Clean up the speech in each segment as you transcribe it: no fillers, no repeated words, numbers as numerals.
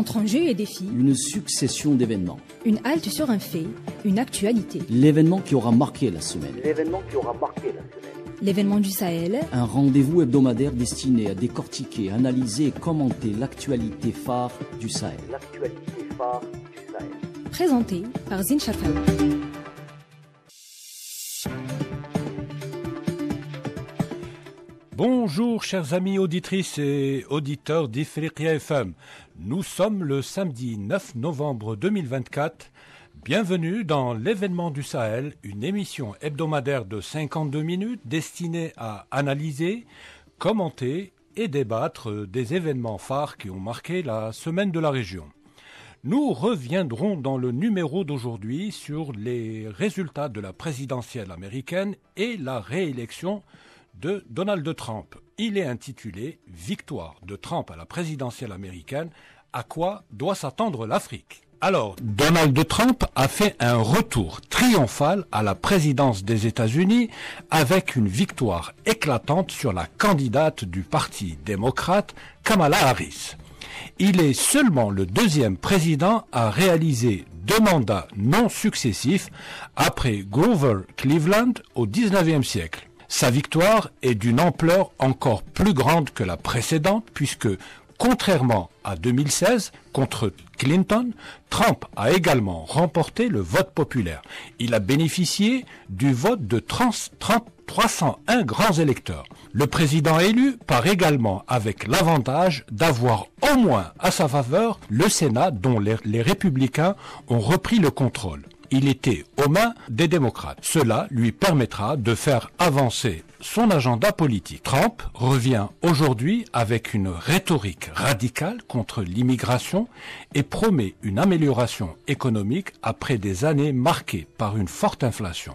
Entre enjeux et défis, une succession d'événements. Une halte sur un fait, une actualité. L'événement qui aura marqué la semaine. L'événement du Sahel. Un rendez-vous hebdomadaire destiné à décortiquer, analyser et commenter l'actualité phare du Sahel. Présenté par Zine Chafaoui. Bonjour chers amis auditrices et auditeurs d'Ifriqiya FM. Nous sommes le samedi 9 novembre 2024. Bienvenue dans l'événement du Sahel, une émission hebdomadaire de 52 minutes destinée à analyser, commenter et débattre des événements phares qui ont marqué la semaine de la région. Nous reviendrons dans le numéro d'aujourd'hui sur les résultats de la présidentielle américaine et la réélection de Donald Trump. Il est intitulé « Victoire de Trump à la présidentielle américaine, à quoi doit s'attendre l'Afrique ?» Alors, Donald Trump a fait un retour triomphal à la présidence des États-Unis avec une victoire éclatante sur la candidate du Parti démocrate, Kamala Harris. Il est seulement le deuxième président à réaliser 2 mandats non successifs après Grover Cleveland au XIXe siècle. Sa victoire est d'une ampleur encore plus grande que la précédente puisque, contrairement à 2016, contre Clinton, Trump a également remporté le vote populaire. Il a bénéficié du vote de 301 grands électeurs. Le président élu part également avec l'avantage d'avoir au moins à sa faveur le Sénat dont les républicains ont repris le contrôle. Il était aux mains des démocrates. Cela lui permettra de faire avancer son agenda politique. Trump revient aujourd'hui avec une rhétorique radicale contre l'immigration et promet une amélioration économique après des années marquées par une forte inflation.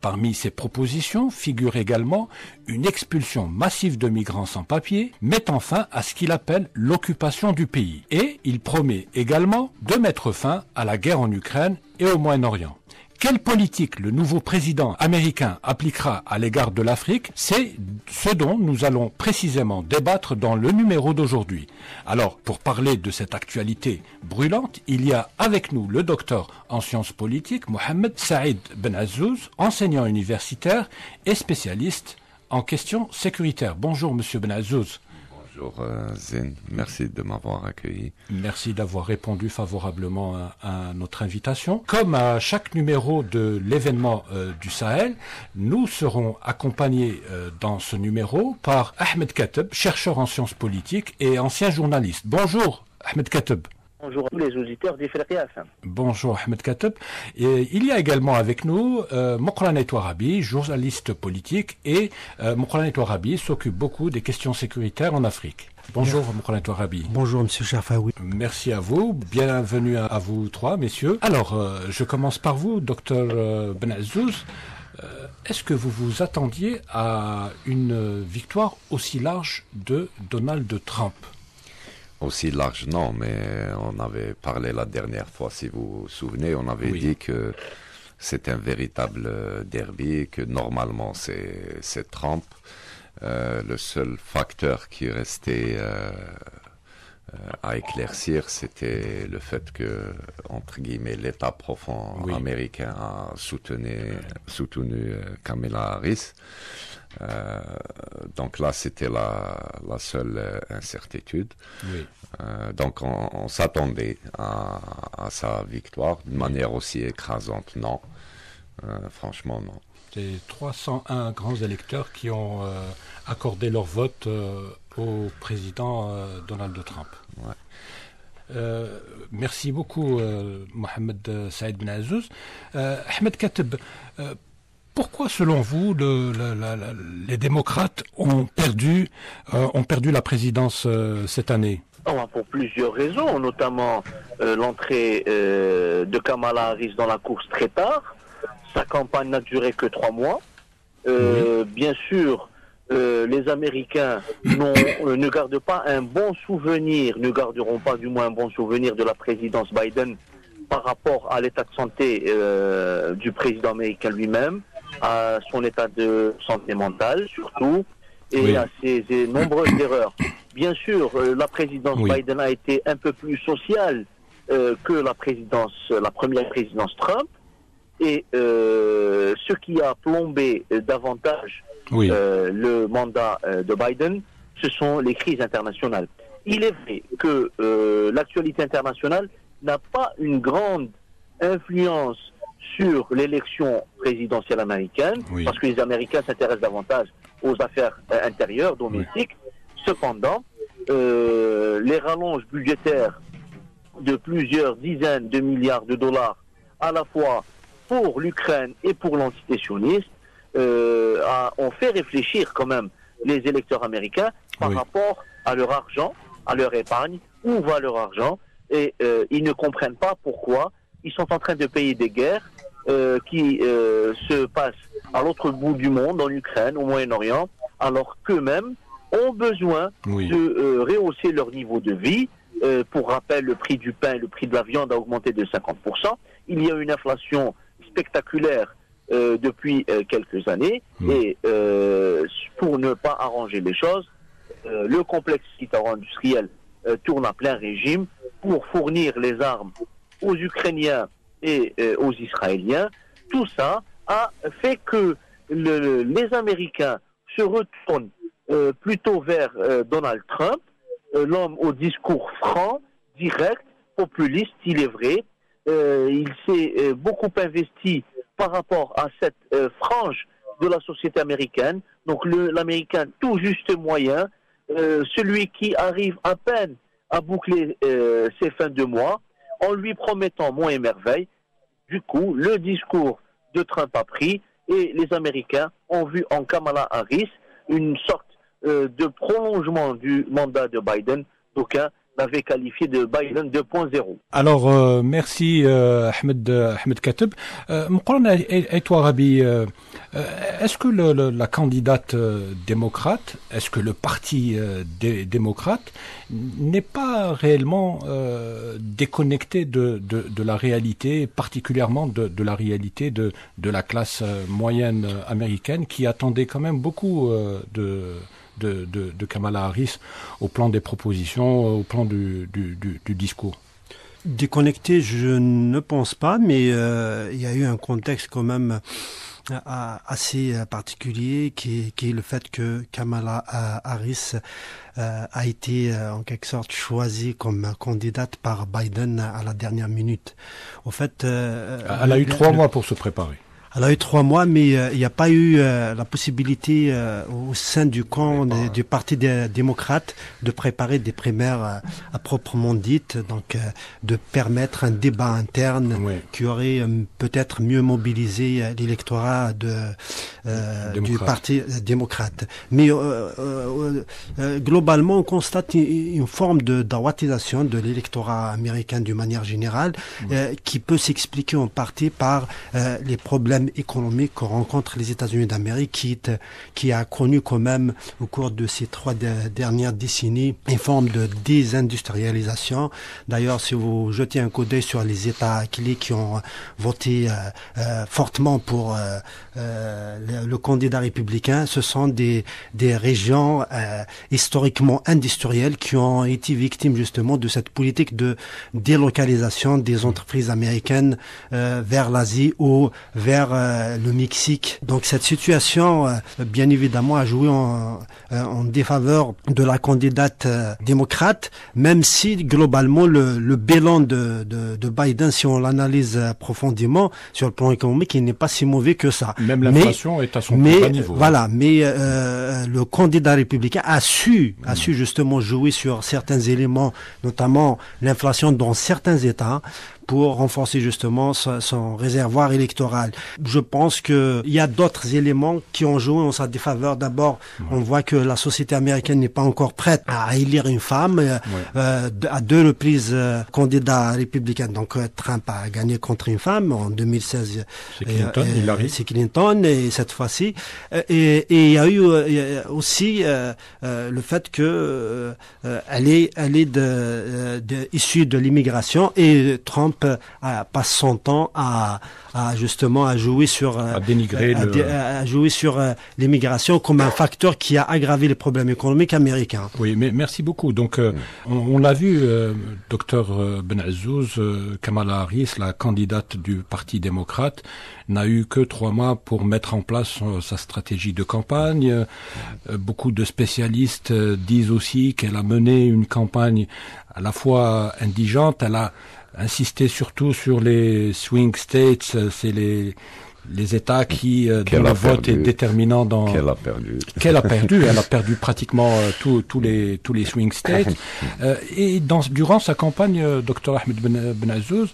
Parmi ses propositions figure également une expulsion massive de migrants sans papier, mettant fin à ce qu'il appelle l'occupation du pays. Et il promet également de mettre fin à la guerre en Ukraine et au Moyen-Orient. Quelle politique le nouveau président américain appliquera à l'égard de l'Afrique? C'est ce dont nous allons précisément débattre dans le numéro d'aujourd'hui. Alors, pour parler de cette actualité brûlante, il y a avec nous le docteur en sciences politiques, Mohamed Saïd Ben Azzouz, enseignant universitaire et spécialiste en questions sécuritaires. Bonjour, monsieur Ben Azzouz. Bonjour Zine, merci de m'avoir accueilli. Merci d'avoir répondu favorablement à notre invitation. Comme à chaque numéro de l'événement du Sahel, nous serons accompagnés dans ce numéro par Ahmed Kateb, chercheur en sciences politiques et ancien journaliste. Bonjour Ahmed Kateb. Bonjour à tous les auditeurs d'Ifriqiya FM. Bonjour Ahmed Kateb. Et il y a également avec nous Mokhran Touarabi, journaliste politique, et Mokhran Touarabi s'occupe beaucoup des questions sécuritaires en Afrique. Bonjour Mokhran Touarabi. Bonjour Monsieur Chafaoui. Merci à vous, bienvenue à vous trois messieurs. Alors je commence par vous, docteur Ben Azzouz. Est-ce que vous vous attendiez à une victoire aussi large de Donald Trump ? Aussi large, non, mais on avait parlé la dernière fois, si vous vous souvenez, on avait dit que c'est un véritable derby, que normalement c'est Trump. Le seul facteur qui restait à éclaircir, c'était le fait que, entre guillemets, l'État profond américain a soutenu Kamala Harris. Donc là, c'était la seule incertitude. Oui. Donc on s'attendait à sa victoire de manière aussi écrasante. Non, franchement non. C'est 301 grands électeurs qui ont accordé leur vote au président Donald Trump. Ouais. Merci beaucoup Mohamed Saïd Ben Azzouz. Ahmed Kateb, pourquoi, selon vous, les démocrates ont perdu la présidence cette année? Pour plusieurs raisons, notamment l'entrée de Kamala Harris dans la course très tard. Sa campagne n'a duré que 3 mois. Bien sûr, les Américains ne gardent pas un bon souvenir, ne garderont pas du moins un bon souvenir de la présidence Biden par rapport à l'état de santé du président américain lui-même, à son état de santé mentale surtout, et à ses nombreuses erreurs. bien sûr, la présidence Biden a été un peu plus sociale que la première présidence Trump. Et ce qui a plombé davantage le mandat de Biden, ce sont les crises internationales. Il est vrai que l'actualité internationale n'a pas une grande influence sur l'élection présidentielle américaine, parce que les Américains s'intéressent davantage aux affaires intérieures, domestiques. Cependant, les rallonges budgétaires de plusieurs dizaines de milliards de dollars, à la fois pour l'Ukraine et pour l'entité sioniste, ont fait réfléchir quand même les électeurs américains par rapport à leur argent, à leur épargne, où va leur argent, et ils ne comprennent pas pourquoi ils sont en train de payer des guerres qui se passent à l'autre bout du monde, en Ukraine, au Moyen-Orient, alors qu'eux-mêmes ont besoin de rehausser leur niveau de vie. Pour rappel, le prix du pain et le prix de la viande a augmenté de 50%. Il y a une inflation spectaculaire depuis quelques années, et pour ne pas arranger les choses, le complexe militaro-industriel tourne à plein régime pour fournir les armes aux Ukrainiens et aux Israéliens. Tout ça a fait que les Américains se retournent plutôt vers Donald Trump, l'homme au discours franc, direct, populiste, il est vrai. Il s'est beaucoup investi par rapport à cette frange de la société américaine. Donc l'Américain tout juste moyen, celui qui arrive à peine à boucler ses fins de mois, en lui promettant monts et merveilles. Du coup, le discours de Trump a pris, et les Américains ont vu en Kamala Harris une sorte de prolongement du mandat de Biden. D'aucuns l'avaient qualifié de Biden 2.0. Alors, merci Ahmed Kateb. Et toi, Rabi, est-ce que la candidate démocrate, est-ce que le parti démocrate n'est pas réellement déconnecté de la réalité, particulièrement de la réalité de la classe moyenne américaine, qui attendait quand même beaucoup de Kamala Harris au plan des propositions, au plan du discours? Déconnecté, je ne pense pas, mais il y a eu un contexte quand même assez particulier qui est le fait que Kamala Harris a été en quelque sorte choisie comme candidate par Biden à la dernière minute. Au fait, elle a eu 3 mois pour se préparer. Elle a eu 3 mois, mais il n'y a pas eu la possibilité au sein du camp du Parti des démocrates de préparer des primaires à proprement dites, donc de permettre un débat interne qui aurait peut-être mieux mobilisé l'électorat du Parti démocrate. Mais globalement, on constate une forme de dawatisation de l'électorat américain d'une manière générale, qui peut s'expliquer en partie par les problèmes économique que rencontrent les États-Unis d'Amérique, qui a connu quand même au cours de ces 3 dernières décennies une forme de désindustrialisation. D'ailleurs, si vous jetez un coup d'œil sur les États clés qui ont voté fortement pour le candidat républicain, ce sont des régions historiquement industrielles qui ont été victimes justement de cette politique de délocalisation des entreprises américaines vers l'Asie ou vers le Mexique. Donc cette situation, bien évidemment, a joué en défaveur de la candidate démocrate, même si globalement le bilan de Biden, si on l'analyse profondément sur le plan économique, il n'est pas si mauvais que ça. Même l'inflation est à son plus bas niveau. Voilà, mais le candidat républicain a su justement jouer sur certains éléments, notamment l'inflation dans certains États, pour renforcer justement son réservoir électoral. Je pense que il y a d'autres éléments qui ont joué en sa défaveur. D'abord, on voit que la société américaine n'est pas encore prête à élire une femme à 2 reprises candidat républicain. Donc Trump a gagné contre une femme en 2016. C'est Clinton, et cette fois-ci. Et il y a eu aussi le fait que elle est issue de l'immigration, et Trump Trump passe son temps à jouer sur à dénigrer à jouer sur l'immigration comme un facteur qui a aggravé les problèmes économiques américains. Oui, mais merci beaucoup. Donc, on l'a vu, docteur Ben Azouz, Kamala Harris, la candidate du Parti démocrate, n'a eu que 3 mois pour mettre en place sa stratégie de campagne. Beaucoup de spécialistes disent aussi qu'elle a mené une campagne à la fois indigente. Elle a insisté surtout sur les swing states, c'est les États qui dont le vote est déterminant dans qu'elle a perdu. Elle a perdu pratiquement tous les swing states. Et durant sa campagne, Dr Ahmed Ben Azouz,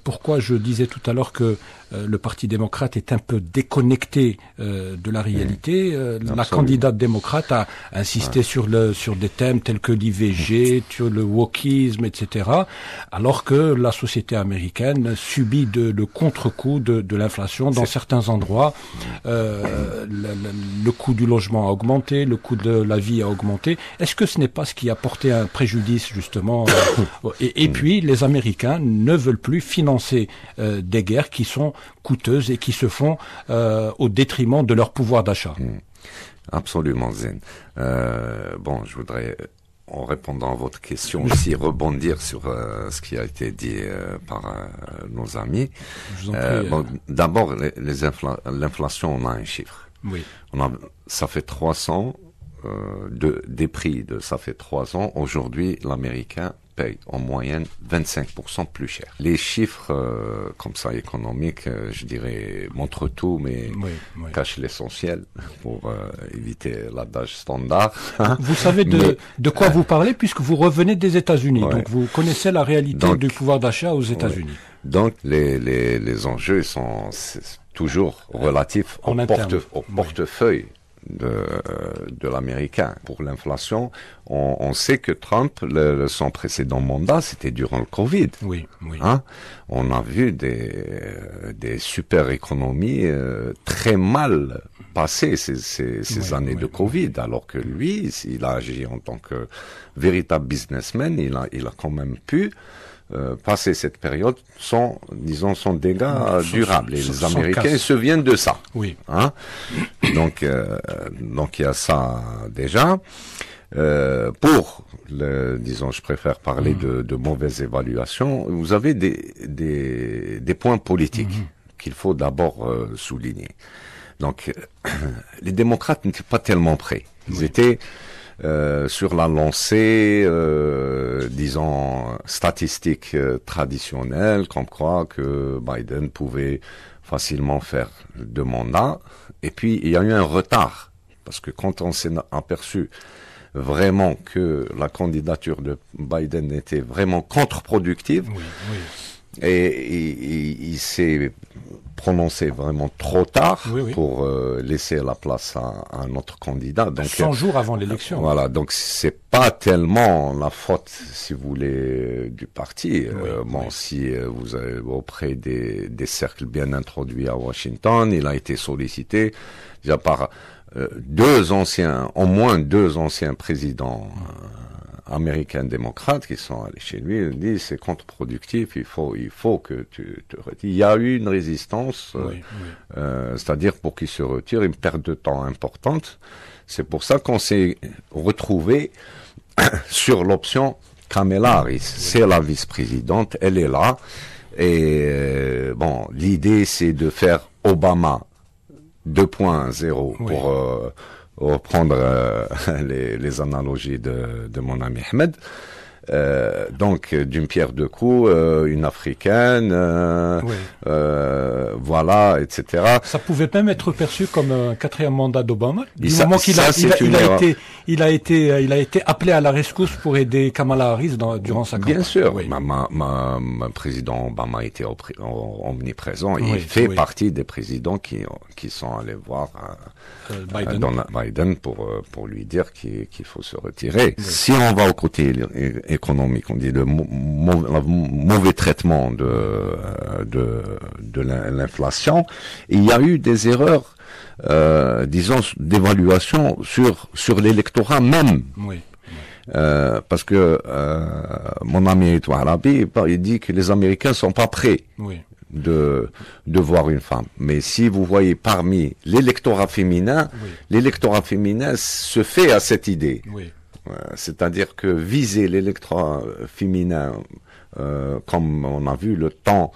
pourquoi je disais tout à l'heure que le Parti démocrate est un peu déconnecté de la réalité. La candidate démocrate a insisté sur des thèmes tels que l'IVG, sur le wokisme, etc. Alors que la société américaine subit le contre-coup de l'inflation. Dans certains endroits, le coût du logement a augmenté, le coût de la vie a augmenté. Est-ce que ce n'est pas ce qui a porté un préjudice, justement et puis, les Américains ne veulent plus financer des guerres qui sont coûteuses et qui se font au détriment de leur pouvoir d'achat. Absolument, Zen. Je voudrais, en répondant à votre question, aussi rebondir sur ce qui a été dit par nos amis. Je vous en prie, d'abord, l'inflation, on a un chiffre. Oui. Ça fait 300 des prix ça fait 3 ans. Aujourd'hui, l'Américain paye en moyenne 25% plus cher. Les chiffres comme ça économiques, je dirais, montrent tout, mais cachent l'essentiel pour éviter l'adage standard. Vous savez de quoi vous parlez puisque vous revenez des États-Unis, donc vous connaissez la réalité du pouvoir d'achat aux États-Unis. Donc les enjeux sont toujours relatifs au portefeuille de l'américain. Pour l'inflation, on sait que Trump, son précédent mandat, c'était durant le Covid. Oui. On a vu des super économies très mal passées ces années de Covid, alors que lui, il a agi en tant que véritable businessman, il a quand même pu passer cette période sans dégâts durables. Et les Américains se souviennent de ça. Oui. Donc il y a ça déjà. Je préfère parler de mauvaise évaluation. Vous avez des points politiques qu'il faut d'abord souligner. Donc, les démocrates n'étaient pas tellement prêts. Ils étaient sur la lancée, statistique traditionnelle, comme quoi que Biden pouvait facilement faire 2 mandats. Et puis, il y a eu un retard. Parce que quand on s'est aperçu vraiment que la candidature de Biden était vraiment contre-productive, et il s'est prononcé vraiment trop tard pour laisser la place à un autre candidat. Donc 100 jours avant l'élection. Voilà, donc c'est pas tellement la faute, si vous voulez, du parti. Si vous avez auprès des cercles bien introduits à Washington, il a été sollicité déjà par au moins deux anciens présidents américains démocrates qui sont allés chez lui. Ils disent c'est contre-productif, il faut que tu te retires. Il y a eu une résistance, c'est-à-dire pour qu'il se retire, une perte de temps importante. C'est pour ça qu'on s'est retrouvé sur l'option Kamala Harris. C'est la vice-présidente, elle est là. Et l'idée c'est de faire Obama 2.0 pour reprendre les analogies de mon ami Ahmed. Donc d'une pierre deux coups, une africaine, voilà, etc. Ça pouvait même être perçu comme un 4e mandat d'Obama, du moment qu'il a été appelé à la rescousse pour aider Kamala Harris durant sa campagne. Bien sûr, ma président Obama était omniprésent. Il fait partie des présidents qui sont allés voir Biden pour lui dire qu'il faut se retirer. Si on va au côté économique, on dit le mauvais traitement de l'inflation, il y a eu des erreurs, d'évaluation sur l'électorat même. parce que mon ami Touarabi, il dit que les Américains sont pas prêts de voir une femme. Mais si vous voyez parmi l'électorat féminin, l'électorat féminin se fait à cette idée. C'est-à-dire que viser l'électorat féminin, comme on a vu le temps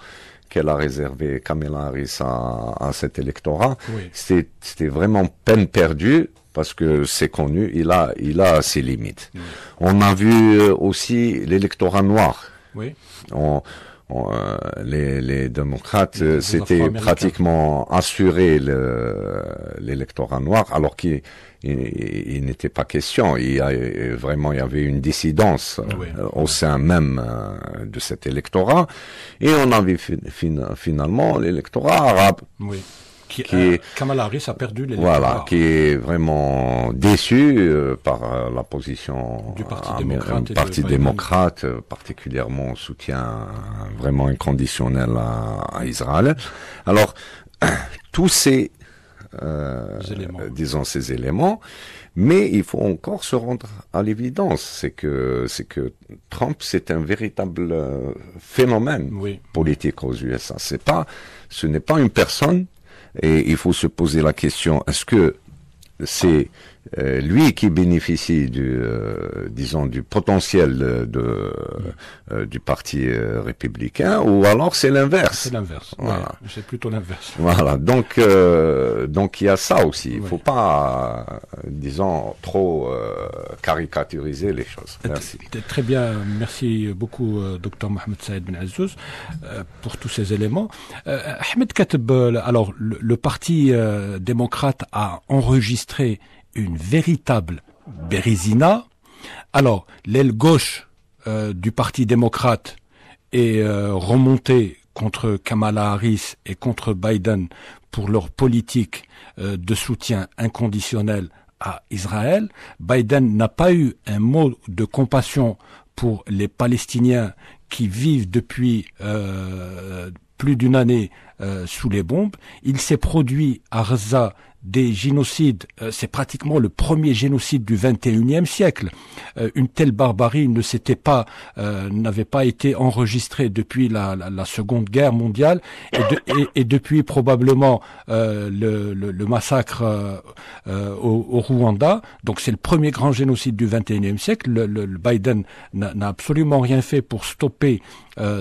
qu'elle a réservé Kamala Harris à cet électorat, c'était vraiment peine perdue, parce que c'est connu, il a ses limites. On a vu aussi l'électorat noir. Les démocrates s'étaient pratiquement assuré l'électorat noir, alors qu'il n'était pas question. Il y avait une dissidence au sein même de cet électorat, et on a vu finalement l'électorat arabe. Kamala Harris a perdu l'électorat. Voilà, qui est vraiment déçu par la position du Parti démocrate, particulièrement soutien vraiment inconditionnel à Israël. Alors, tous ces ces éléments, mais il faut encore se rendre à l'évidence, c'est que Trump, c'est un véritable phénomène politique aux USA. Ce n'est pas une personne. Et il faut se poser la question, est-ce que c'est lui qui bénéficie du potentiel du parti républicain, ou alors c'est l'inverse? C'est l'inverse. Voilà. C'est plutôt l'inverse. Voilà. Donc il y a ça aussi. Il faut pas, trop caricaturiser les choses. Merci. Très bien. Merci beaucoup, Dr Mohamed Saïd Ben Azzouz, pour tous ces éléments. Ahmed Kateb, alors le parti démocrate a enregistré une véritable bérésina. Alors, l'aile gauche du Parti démocrate est remontée contre Kamala Harris et contre Biden pour leur politique de soutien inconditionnel à Israël. Biden n'a pas eu un mot de compassion pour les Palestiniens qui vivent depuis plus d'une année sous les bombes. Il s'est produit à Gaza des génocides, c'est pratiquement le premier génocide du XXIe siècle. Une telle barbarie n'avait pas été enregistrée depuis la Seconde Guerre mondiale et depuis probablement le massacre au Rwanda. Donc c'est le premier grand génocide du XXIe siècle. Le Biden n'a absolument rien fait pour stopper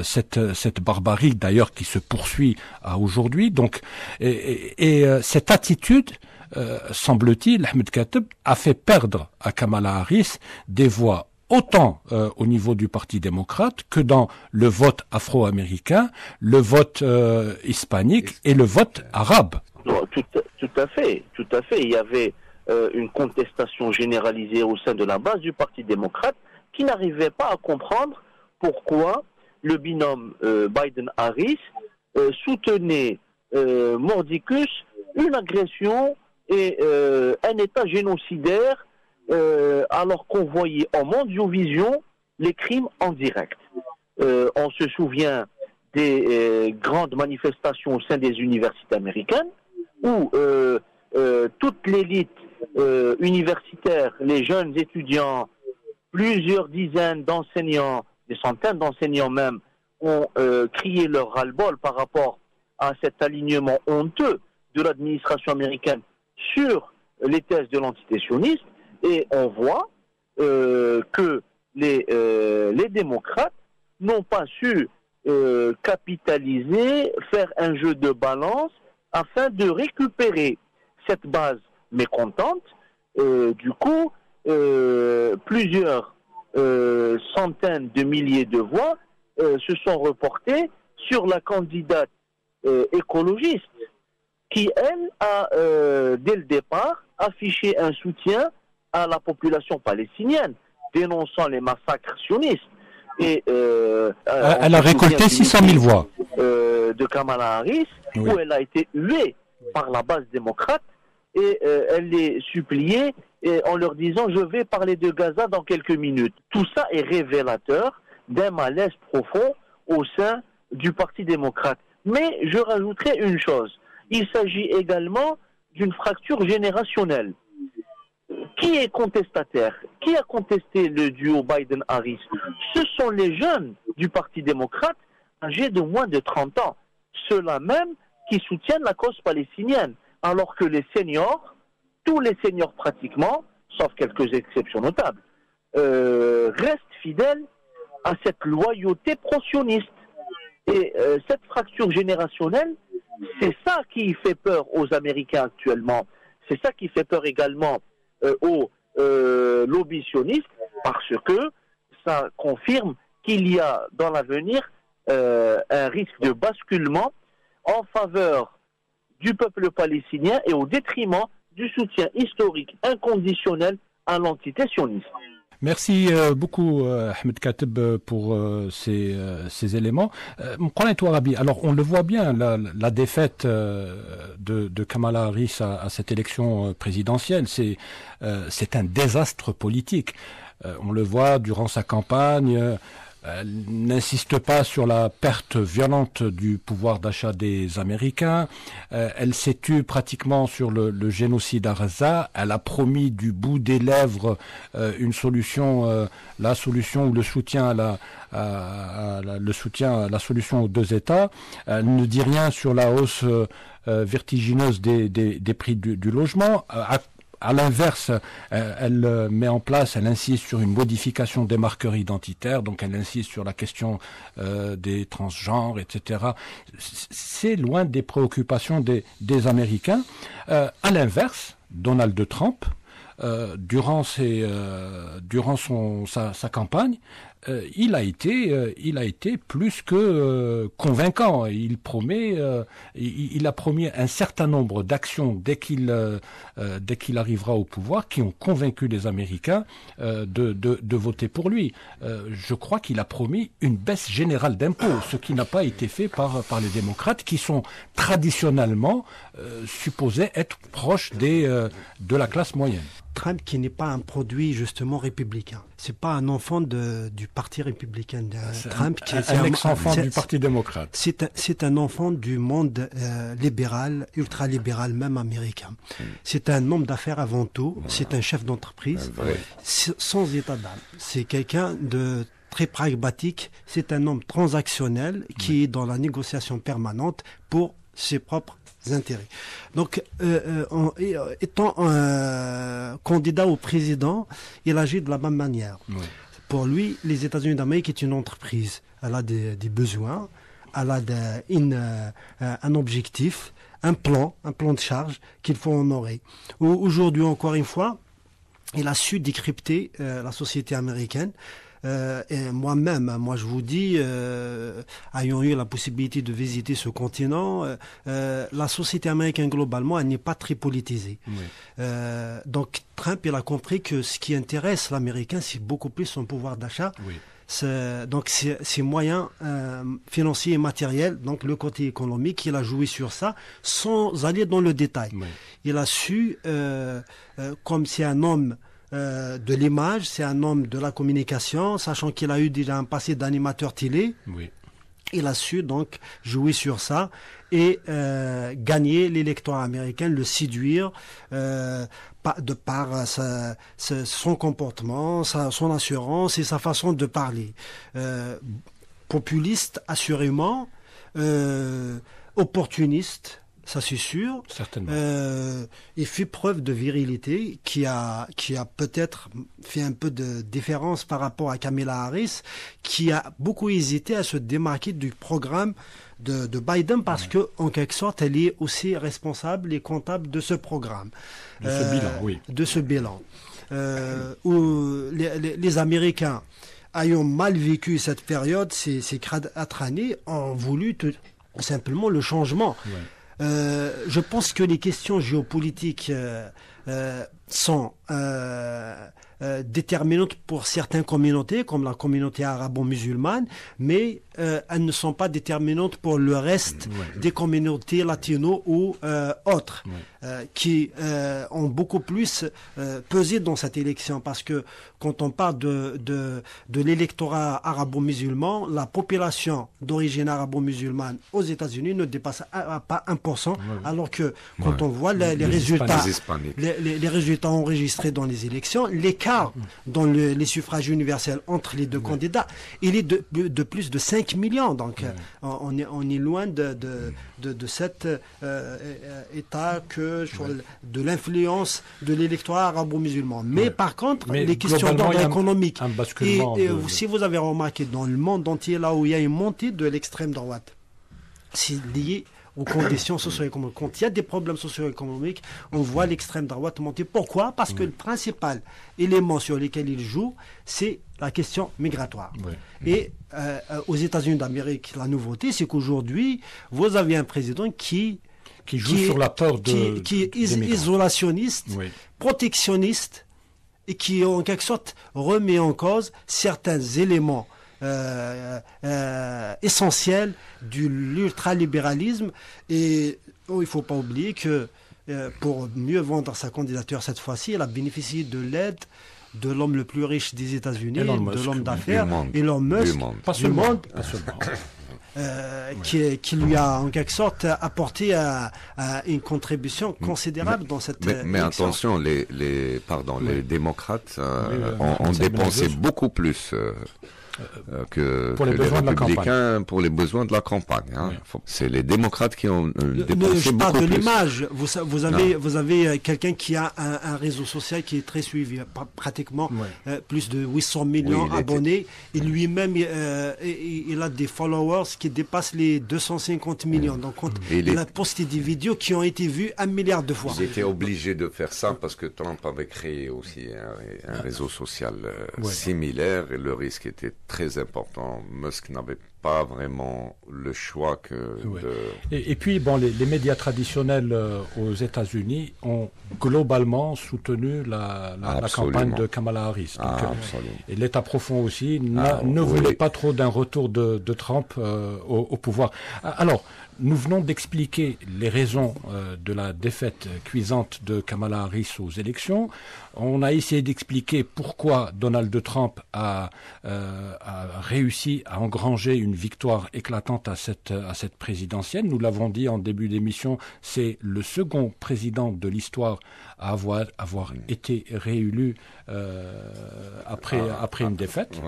cette barbarie, d'ailleurs, qui se poursuit à aujourd'hui. Donc, et cette attitude, semble-t-il, Ahmed Kateb, a fait perdre à Kamala Harris des voix autant au niveau du Parti démocrate que dans le vote afro-américain, le vote hispanique et le vote arabe. Tout à fait. Il y avait une contestation généralisée au sein de la base du Parti démocrate qui n'arrivait pas à comprendre pourquoi le binôme Biden-Harris soutenait mordicus une agression et un État génocidaire alors qu'on voyait en mondiovision les crimes en direct. On se souvient des grandes manifestations au sein des universités américaines où toute l'élite universitaire, les jeunes étudiants, plusieurs dizaines d'enseignants, des centaines d'enseignants même, ont crié leur ras-le-bol par rapport à cet alignement honteux de l'administration américaine sur les thèses de l'entité sioniste, et on voit que les démocrates n'ont pas su capitaliser, faire un jeu de balance afin de récupérer cette base mécontente. Du coup, plusieurs centaines de milliers de voix se sont reportées sur la candidate écologiste qui, elle, a, dès le départ, affiché un soutien à la population palestinienne, dénonçant les massacres sionistes. Et, elle a récolté 600 000 voix. De Kamala Harris, oui, où elle a été huée par la base démocrate, et elle les suppliait en leur disant « je vais parler de Gaza dans quelques minutes ». Tout ça est révélateur d'un malaise profond au sein du Parti démocrate. Mais je rajouterai une chose, il s'agit également d'une fracture générationnelle. Qui est contestataire? Qui a contesté le duo Biden-Harris? Ce sont les jeunes du Parti démocrate âgés de moins de 30 ans. Ceux-là même qui soutiennent la cause palestinienne. Alors que les seniors, tous les seniors pratiquement, sauf quelques exceptions notables, restent fidèles à cette loyauté pro-sioniste. Et cette fracture générationnelle, c'est ça qui fait peur aux Américains actuellement. C'est ça qui fait peur également aux lobbies sionistes, parce que ça confirme qu'il y a dans l'avenir un risque de basculement en faveur du peuple palestinien et au détriment du soutien historique inconditionnel à l'entité sioniste. Merci beaucoup Ahmed Kateb pour ces éléments. Toi, Rabi, alors on le voit bien, la défaite de Kamala Harris à cette élection présidentielle, c'est un désastre politique. On le voit durant sa campagne. Elle n'insiste pas sur la perte violente du pouvoir d'achat des Américains. Elle s'est tue pratiquement sur le génocide à Gaza. Elle a promis du bout des lèvres une solution, la solution ou le soutien à la solution aux deux États. Elle ne dit rien sur la hausse vertigineuse des prix du logement. À l'inverse, elle met en place, elle insiste sur une modification des marqueurs identitaires, donc elle insiste sur la question des transgenres, etc. C'est loin des préoccupations des Américains. À l'inverse, Donald Trump, durant sa campagne, il a été plus que convaincant. Il a promis un certain nombre d'actions dès qu'il arrivera au pouvoir, qui ont convaincu les Américains de voter pour lui. Je crois qu'il a promis une baisse générale d'impôts, ce qui n'a pas été fait par les démocrates, qui sont traditionnellement supposés être proches de la classe moyenne. Trump qui n'est pas un produit justement républicain. C'est pas un enfant du parti républicain. Trump qui est un ex-enfant du parti démocrate. C'est un enfant du monde libéral, ultra-libéral, même américain. C'est un homme d'affaires avant tout. C'est un chef d'entreprise sans état d'âme. C'est quelqu'un de très pragmatique. C'est un homme transactionnel qui est dans la négociation permanente pour ses propres intérêts. Donc, étant candidat au président, il agit de la même manière. Oui. Pour lui, les États-Unis d'Amérique est une entreprise. Elle a des besoins, elle a un objectif, un plan de charge qu'il faut honorer. Aujourd'hui, encore une fois, il a su décrypter la société américaine. Et moi-même, je vous dis, ayant eu la possibilité de visiter ce continent, la société américaine globalement, elle n'est pas très politisée. Oui. Donc Trump, il a compris que ce qui intéresse l'Américain, c'est beaucoup plus son pouvoir d'achat. Oui. Donc ses moyens financiers et matériels, donc le côté économique, il a joué sur ça sans aller dans le détail. Oui. Il a su, comme c'est un homme de l'image, c'est un homme de la communication, sachant qu'il a eu déjà un passé d'animateur télé. Oui. Il a su donc jouer sur ça et gagner l'électorat américain, le séduire de par son comportement, son assurance et sa façon de parler. Populiste, assurément, opportuniste. Ça c'est sûr. Certainement. Il fait preuve de virilité qui a peut-être fait un peu de différence par rapport à Kamala Harris, qui a beaucoup hésité à se démarquer du programme de Biden parce que en quelque sorte elle est aussi responsable et comptable de ce programme. De ce bilan, oui. De ce bilan. Où les Américains ayant mal vécu cette période, ces 4 années, ont voulu simplement le changement. Ouais. Je pense que les questions géopolitiques sont déterminantes pour certaines communautés, comme la communauté arabo-musulmane, mais elles ne sont pas déterminantes pour le reste des communautés latino ou autres. qui ont beaucoup plus pesé dans cette élection, parce que quand on parle de l'électorat arabo-musulman, la population d'origine arabo-musulmane aux États-Unis ne dépasse pas 1%, alors que quand on voit les résultats enregistrés dans les élections, l'écart dans les suffrages universels entre les deux candidats, il est de plus de 5 millions. Donc on est loin de cet état de l'influence de l'électorat arabo-musulman. Mais par contre, les questions d'ordre économique, si vous avez remarqué, dans le monde entier, là où il y a une montée de l'extrême droite, c'est lié aux conditions socio-économiques. Quand il y a des problèmes socio-économiques, on voit l'extrême droite monter. Pourquoi? Parce que le principal élément sur lequel il joue, c'est la question migratoire. Et aux États-Unis d'Amérique, la nouveauté, c'est qu'aujourd'hui, vous avez un président qui joue sur la peur qui est isolationniste, protectionniste, et qui, en quelque sorte, remet en cause certains éléments essentiel de l'ultralibéralisme. Et il ne faut pas oublier que pour mieux vendre sa candidature cette fois-ci, elle a bénéficié de l'aide de l'homme le plus riche des États-Unis, de l'homme d'affaires, Elon Musk, du monde, qui lui a en quelque sorte apporté une contribution considérable dans cette mais attention, les démocrates ont dépensé beaucoup plus que les républicains pour les besoins de la campagne. C'est les démocrates qui ont dépensé beaucoup plus. Je parle de l'image. Vous avez quelqu'un qui a un réseau social qui est très suivi, pratiquement plus de 800 millions d'abonnés. Et lui-même, il a des followers qui dépassent les 250 millions. Donc, il a posté des vidéos qui ont été vues 1 milliard de fois. Ils étaient obligés de faire ça parce que Trump avait créé aussi un réseau social similaire, et le risque était très important. Musk n'avait pas vraiment le choix que de... Et puis, les médias traditionnels aux États-Unis ont globalement soutenu la campagne de Kamala Harris. Donc, et l'État profond aussi ne voulait pas trop d'un retour de Trump au pouvoir. Alors, nous venons d'expliquer les raisons de la défaite cuisante de Kamala Harris aux élections. On a essayé d'expliquer pourquoi Donald Trump a réussi à engranger une victoire éclatante à cette présidentielle. Nous l'avons dit en début d'émission, c'est le second président de l'histoire à avoir été réélu après une défaite.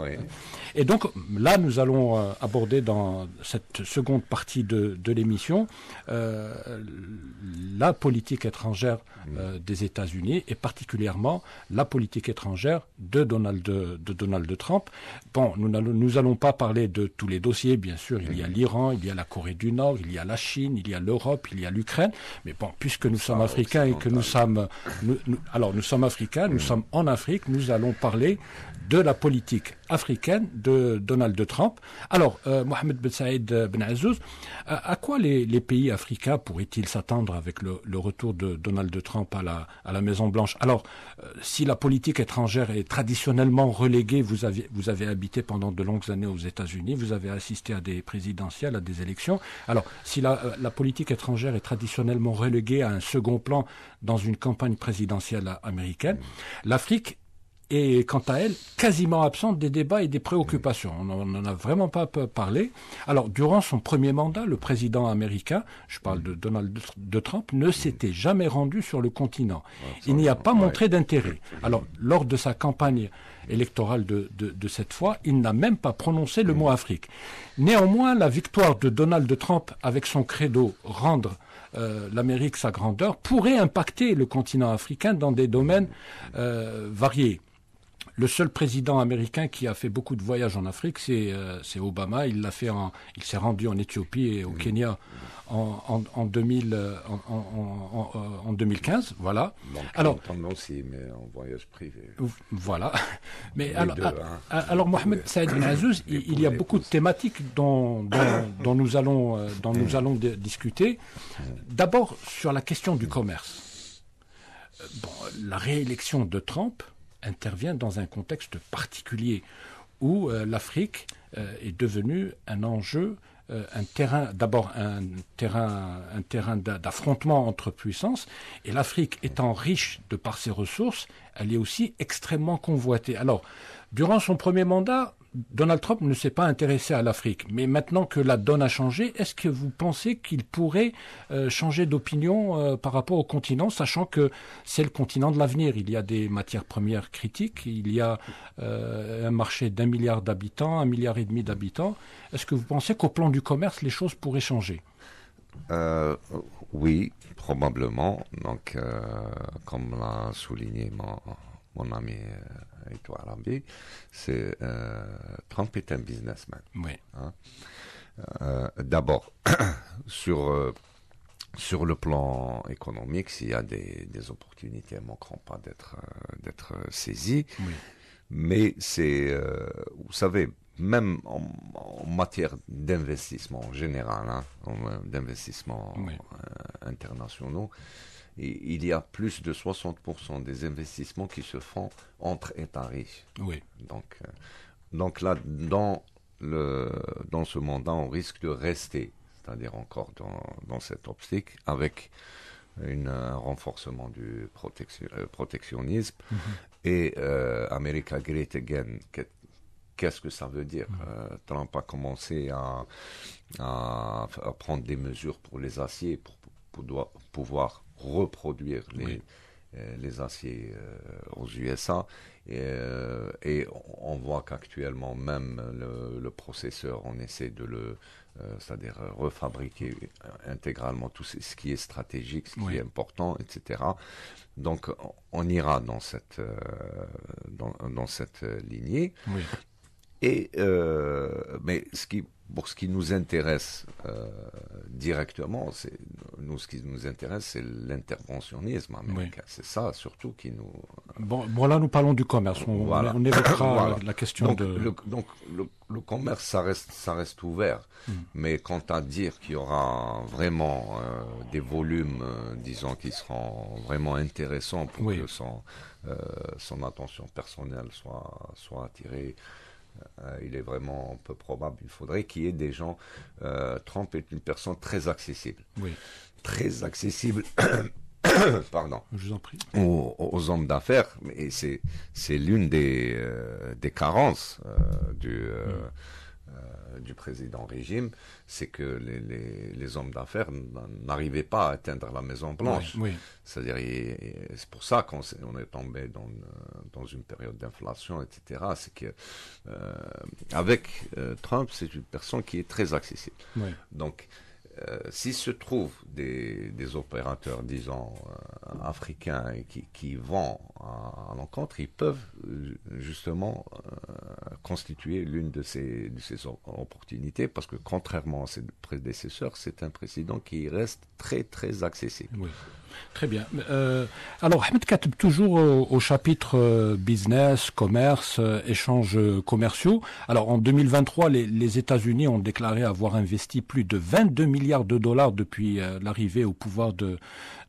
Et donc là, nous allons aborder dans cette seconde partie de l'émission la politique étrangère des États-Unis, et particulièrement la politique étrangère de Donald Trump. Bon, nous allons pas parler de tous les dossiers, bien sûr. Il y a l'Iran, il y a la Corée du Nord, il y a la Chine, il y a l'Europe, il y a l'Ukraine. Mais bon, puisque nous sommes africains et que nous sommes africains, nous sommes en Afrique, nous allons parler de la politique africaine de Donald Trump. Alors, Mohamed Ben Saïd Ben Azouz, à quoi les pays africains pourraient-ils s'attendre avec le retour de Donald Trump à la Maison-Blanche? Alors, si la politique étrangère est traditionnellement reléguée, vous avez habité pendant de longues années aux États-Unis, vous avez assisté à des présidentielles, à des élections. Alors, si la politique étrangère est traditionnellement reléguée à un second plan dans une campagne présidentielle américaine, l'Afrique est, quant à elle, quasiment absente des débats et des préoccupations. On n'en a vraiment pas parlé. Alors, durant son premier mandat, le président américain, je parle de Donald Trump, ne s'était jamais rendu sur le continent. Il n'y a pas montré d'intérêt. Alors, lors de sa campagne électorale de cette fois, il n'a même pas prononcé le mot Afrique. Néanmoins, la victoire de Donald Trump avec son credo « rendre l'Amérique sa grandeur » pourrait impacter le continent africain dans des domaines variés. Le seul président américain qui a fait beaucoup de voyages en Afrique, c'est Obama. Il s'est rendu en Éthiopie et au Kenya en 2015, voilà. Alors aussi, mais en voyage privé. Voilà. Mais alors Mohamed Saïd Ben Azouz, il y a beaucoup de thématiques dont nous allons discuter. D'abord sur la question du commerce. La réélection de Trump intervient dans un contexte particulier où l'Afrique est devenue un enjeu d'abord un terrain d'affrontement entre puissances. Et l'Afrique étant riche de par ses ressources, elle est aussi extrêmement convoitée. Alors, durant son premier mandat, Donald Trump ne s'est pas intéressé à l'Afrique. Mais maintenant que la donne a changé, est-ce que vous pensez qu'il pourrait changer d'opinion par rapport au continent, sachant que c'est le continent de l'avenir? Il y a des matières premières critiques, il y a un marché d'1 milliard d'habitants, 1,5 milliard d'habitants. Est-ce que vous pensez qu'au plan du commerce, les choses pourraient changer? Oui, probablement. Donc, comme l'a souligné mon ami Ito Arabi, Trump est un businessman. Oui. Hein? D'abord, sur le plan économique, s'il y a des opportunités, elles ne manqueront pas d'être saisies. Oui. Mais vous savez, même en matière d'investissement en général, d'investissement internationaux, il y a plus de 60% des investissements qui se font entre États riches. Oui. Donc là, dans ce mandat, on risque de rester, c'est-à-dire encore dans cette optique, avec un renforcement du protectionnisme. Et America Great Again, qu'est-ce que ça veut dire? Trump a commencé à prendre des mesures pour les aciers, pour pouvoir reproduire les aciers aux USA. Et on voit qu'actuellement, même le processeur, on essaie de c'est-à-dire refabriquer intégralement tout ce qui est stratégique, ce qui est important, etc. Donc, on ira dans cette lignée. Oui. Et mais pour ce qui nous intéresse directement, ce qui nous intéresse, c'est l'interventionnisme américain. C'est ça surtout qui nous. Bon, là, nous parlons du commerce. On évoquera la question donc, le commerce, ça reste ouvert. Mais quant à dire qu'il y aura vraiment des volumes, disons, qui seront vraiment intéressants pour que son attention personnelle soit attirée. Il est vraiment peu probable. Il faudrait qu'il y ait des gens. Trump est une personne très accessible. Oui. Très accessible. Pardon. Je vous en prie. Aux hommes d'affaires. Et c'est l'une des carences du président régime, c'est que les hommes d'affaires n'arrivaient pas à atteindre la Maison Blanche. Oui. C'est-à-dire, c'est pour ça qu'on est tombé dans une période d'inflation, etc. C'est que avec Trump, c'est une personne qui est très accessible. Oui. Donc, s'il se trouve des opérateurs, disons, africains qui vont à l'encontre, ils peuvent justement constituer l'une de ces opportunités, parce que contrairement à ses prédécesseurs, c'est un président qui reste très, très accessible. Oui. Très bien. Alors, Ahmed Kateb, toujours au chapitre business, commerce, échanges commerciaux. Alors, en 2023, les États-Unis ont déclaré avoir investi plus de 22 milliards de dollars depuis l'arrivée au pouvoir de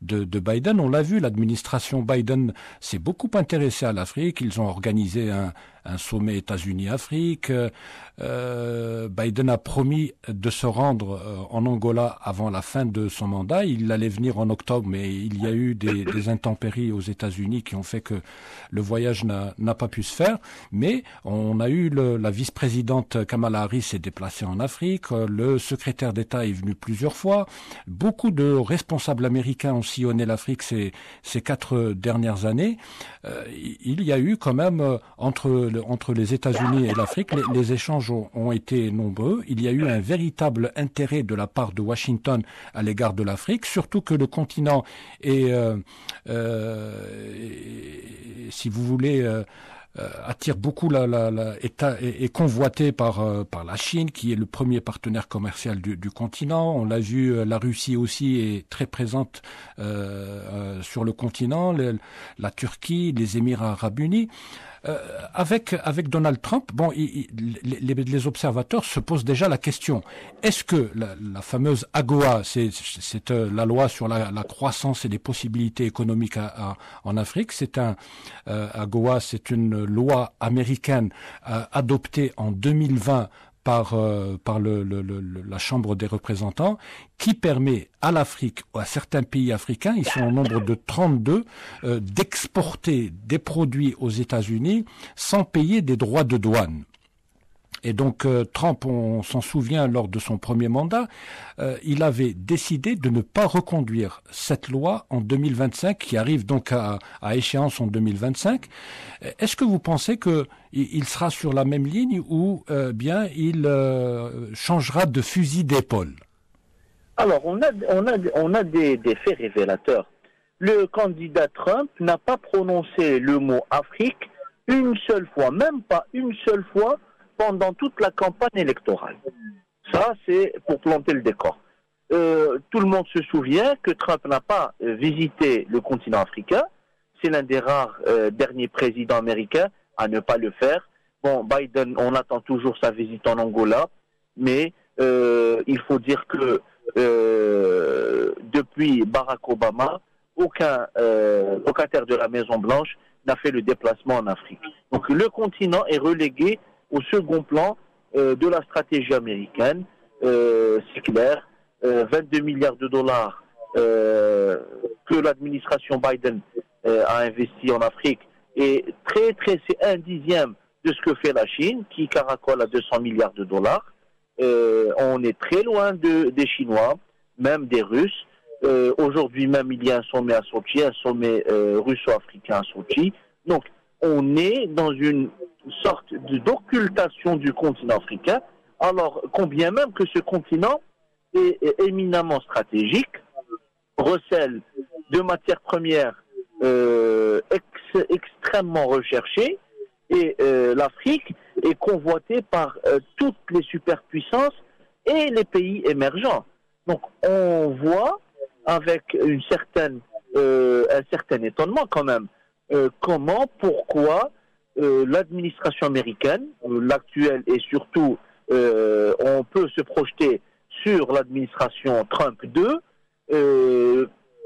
Biden. On l'a vu, l'administration Biden s'est beaucoup intéressée à l'Afrique. Ils ont organisé un sommet États-Unis-Afrique. Biden a promis de se rendre en Angola avant la fin de son mandat. Il allait venir en octobre, mais il y a eu des intempéries aux États-Unis qui ont fait que le voyage n'a pas pu se faire. Mais on a eu la vice-présidente Kamala Harris s'est déplacée en Afrique. Le secrétaire d'État est venu plusieurs fois. Beaucoup de responsables américains ont sillonné l'Afrique ces 4 dernières années. Il y a eu quand même entre les États-Unis et l'Afrique, les échanges ont été nombreux. Il y a eu un véritable intérêt de la part de Washington à l'égard de l'Afrique, surtout que le continent est, si vous voulez, attire beaucoup est convoité par la Chine, qui est le premier partenaire commercial du continent. On l'a vu, la Russie aussi est très présente sur le continent, la Turquie, les Émirats arabes unis. Avec Donald Trump, les observateurs se posent déjà la question: est-ce que la fameuse AGOA, c'est la loi sur la croissance et les possibilités économiques en Afrique, AGOA, c'est une loi américaine adoptée en 2020 par la Chambre des représentants qui permet à l'Afrique, à certains pays africains, ils sont au nombre de 32, d'exporter des produits aux États-Unis sans payer des droits de douane. Et donc Trump, on s'en souvient, lors de son premier mandat, il avait décidé de ne pas reconduire cette loi en 2025, qui arrive donc à échéance en 2025. Est-ce que vous pensez qu'il sera sur la même ligne ou bien il changera de fusil d'épaule? Alors, on a des faits révélateurs. Le candidat Trump n'a pas prononcé le mot Afrique une seule fois, même pas une seule fois, pendant toute la campagne électorale. Ça, c'est pour planter le décor. Tout le monde se souvient que Trump n'a pas visité le continent africain. C'est l'un des rares derniers présidents américains à ne pas le faire. Bon, Biden, on attend toujours sa visite en Angola, mais il faut dire que depuis Barack Obama, aucun locataire de la Maison-Blanche n'a fait le déplacement en Afrique. Donc le continent est relégué au second plan de la stratégie américaine. C'est clair, 22 milliards de dollars que l'administration Biden a investi en Afrique, et c'est 1/10 de ce que fait la Chine, qui caracole à 200 milliards de dollars. On est très loin des Chinois, même des Russes. Aujourd'hui même, il y a un sommet à Sochi, un sommet russo-africain à Sochi. Donc, on est dans une sorte d'occultation du continent africain, alors combien même que ce continent est éminemment stratégique, recèle de matières premières extrêmement recherchées, et l'Afrique est convoitée par toutes les superpuissances et les pays émergents. Donc on voit avec un certain étonnement quand même, pourquoi l'administration américaine, l'actuelle, et surtout on peut se projeter sur l'administration Trump 2,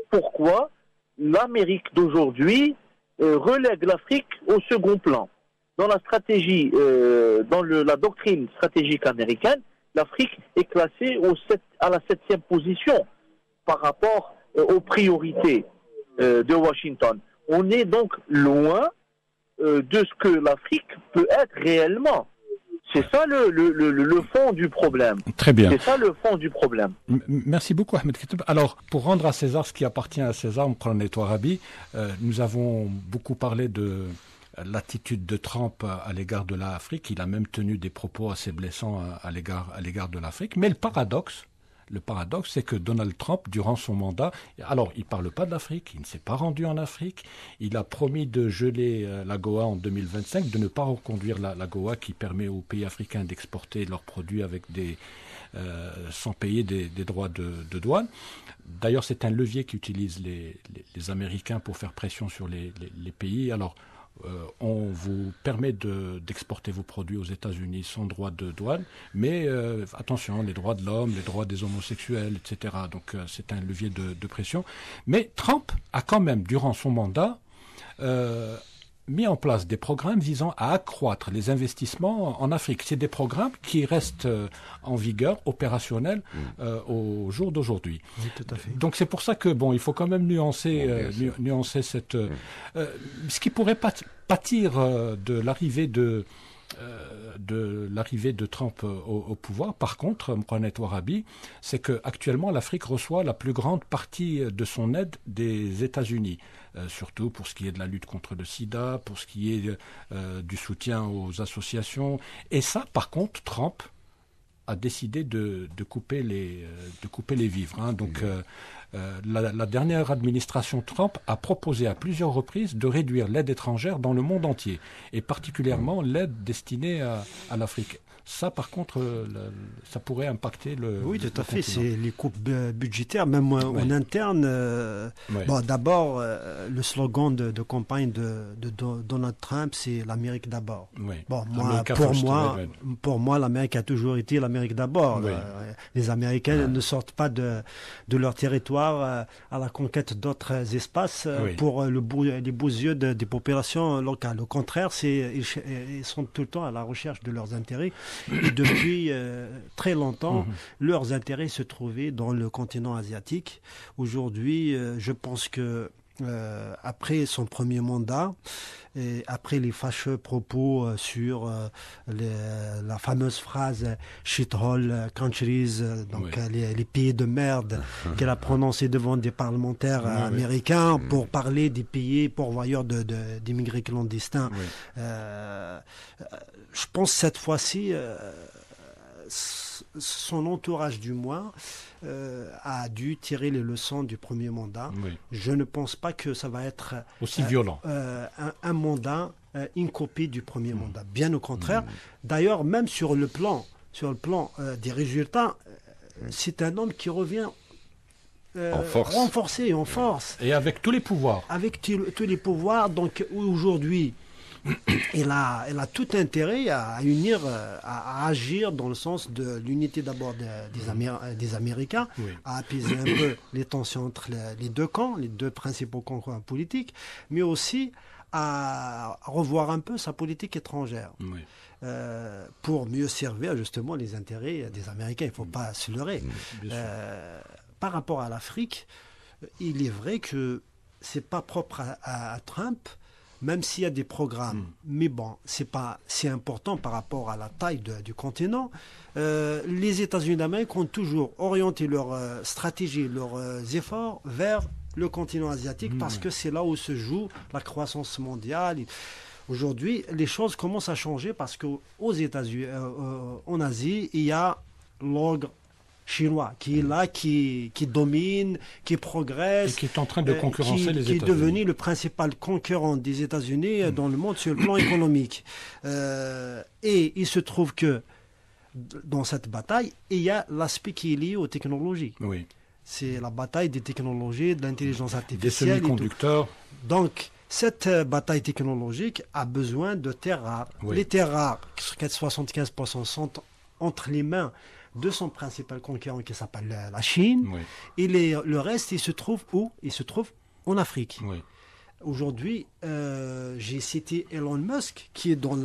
pourquoi l'Amérique d'aujourd'hui relègue l'Afrique au second plan. Dans la stratégie, la doctrine stratégique américaine, l'Afrique est classée à la 7e position par rapport aux priorités de Washington. On est donc loin de ce que l'Afrique peut être réellement. C'est ça le fond du problème. Très bien. C'est ça le fond du problème. Merci beaucoup, Ahmed Kitoub. Alors, pour rendre à César ce qui appartient à César, mon Colonel Touarabi, nous avons beaucoup parlé de l'attitude de Trump à l'égard de l'Afrique. Il a même tenu des propos assez blessants à l'égard de l'Afrique. Mais le paradoxe, c'est que Donald Trump, durant son mandat, alors il ne parle pas de l'Afrique, il ne s'est pas rendu en Afrique, il a promis de geler l'AGOA en 2025, de ne pas reconduire l'AGOA qui permet aux pays africains d'exporter leurs produits avec sans payer des droits de douane. D'ailleurs, c'est un levier qu'utilisent les Américains pour faire pression sur les pays. Alors, on vous permet d'exporter vos produits aux États-Unis sans droit de douane, mais attention, les droits de l'homme, les droits des homosexuels, etc. Donc c'est un levier de pression. Mais Trump a quand même, durant son mandat, mis en place des programmes visant à accroître les investissements en Afrique. C'est des programmes qui restent en vigueur, opérationnels, au jour d'aujourd'hui. Oui, tout à fait. Donc c'est pour ça que il faut quand même nuancer cette. Ce qui pourrait pâtir de l'arrivée de Trump au pouvoir. Par contre, Mohamed Touarabi, c'est qu'actuellement l'Afrique reçoit la plus grande partie de son aide des États-Unis, surtout pour ce qui est de la lutte contre le sida, pour ce qui est du soutien aux associations. Et ça, par contre, Trump a décidé de couper les vivres. Hein. Donc, la dernière administration Trump a proposé à plusieurs reprises de réduire l'aide étrangère dans le monde entier, et particulièrement l'aide destinée à l'Afrique. Ça, par contre, ça pourrait impacter le. Oui, tout à fait. C'est les coupes budgétaires, même en interne. D'abord, le slogan de campagne de Donald Trump, c'est l'Amérique d'abord. Oui. Pour moi, l'Amérique a toujours été l'Amérique d'abord. Oui. Les Américains ne sortent pas de leur territoire à la conquête d'autres espaces pour les beaux yeux des populations locales. Au contraire, ils sont tout le temps à la recherche de leurs intérêts. Et depuis très longtemps, leurs intérêts se trouvaient dans le continent asiatique. Aujourd'hui, je pense que après son premier mandat, et après les fâcheux propos sur la fameuse phrase shithole countries, donc les pays de merde qu'elle a prononcé devant des parlementaires américains pour parler des pays pourvoyeurs d'immigrés clandestins. Je pense cette fois-ci, son entourage du moins a dû tirer les leçons du premier mandat. Je ne pense pas que ça va être aussi violent. Un mandat, une copie du premier mandat. Bien au contraire. D'ailleurs, même sur le plan des résultats, c'est un homme qui revient renforcé, en force. Et avec tous les pouvoirs. Avec tous les pouvoirs. Donc aujourd'hui, il a tout intérêt à unir, à agir dans le sens de l'unité d'abord des Américains, à apaiser un peu les tensions entre les deux camps, les deux principaux camps politiques, mais aussi à revoir un peu sa politique étrangère pour mieux servir justement les intérêts des Américains. Il ne faut pas se leurrer. Par rapport à l'Afrique, il est vrai que ce n'est pas propre à Trump, même s'il y a des programmes. Mais bon, c'est important par rapport à la taille du continent. Les États-Unis d'Amérique ont toujours orienté leur stratégie, leurs efforts vers le continent asiatique parce que c'est là où se joue la croissance mondiale. Aujourd'hui, les choses commencent à changer parce qu'aux États-Unis, en Asie, il y a l'ogre chinois qui est là, qui domine, qui progresse. Et qui est en train de concurrencer les États-Unis. Qui est devenu le principal concurrent des États-Unis dans le monde sur le plan économique. Et il se trouve que dans cette bataille, il y a l'aspect qui est lié aux technologies. C'est la bataille des technologies, de l'intelligence artificielle. Des semi-conducteurs. Donc, cette bataille technologique a besoin de terres rares. Les terres rares, 75% sont entre les mains de son principal concurrent qui s'appelle la Chine. Et le reste, il se trouve où? Il se trouve en Afrique. Aujourd'hui, j'ai cité Elon Musk, qui est dans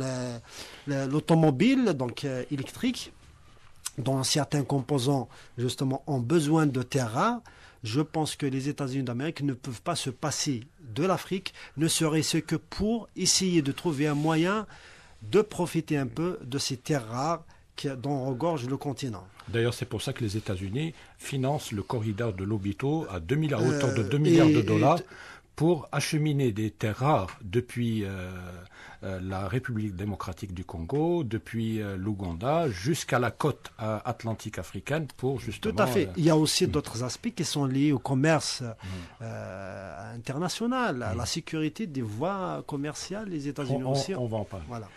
l'automobile, donc électrique, dont certains composants, justement, ont besoin de terres rares. Je pense que les États-Unis d'Amérique ne peuvent pas se passer de l'Afrique, ne serait-ce que pour essayer de trouver un moyen de profiter un peu de ces terres rares dont regorge le continent. D'ailleurs, c'est pour ça que les États-Unis financent le corridor de Lobito à hauteur de 2 milliards de dollars pour acheminer des terres rares depuis la République démocratique du Congo, depuis l'Ouganda, jusqu'à la côte atlantique africaine pour justement... Tout à fait. Il y a aussi d'autres aspects qui sont liés au commerce international, à la sécurité des voies commerciales, les États-Unis aussi. On va en parler. Voilà.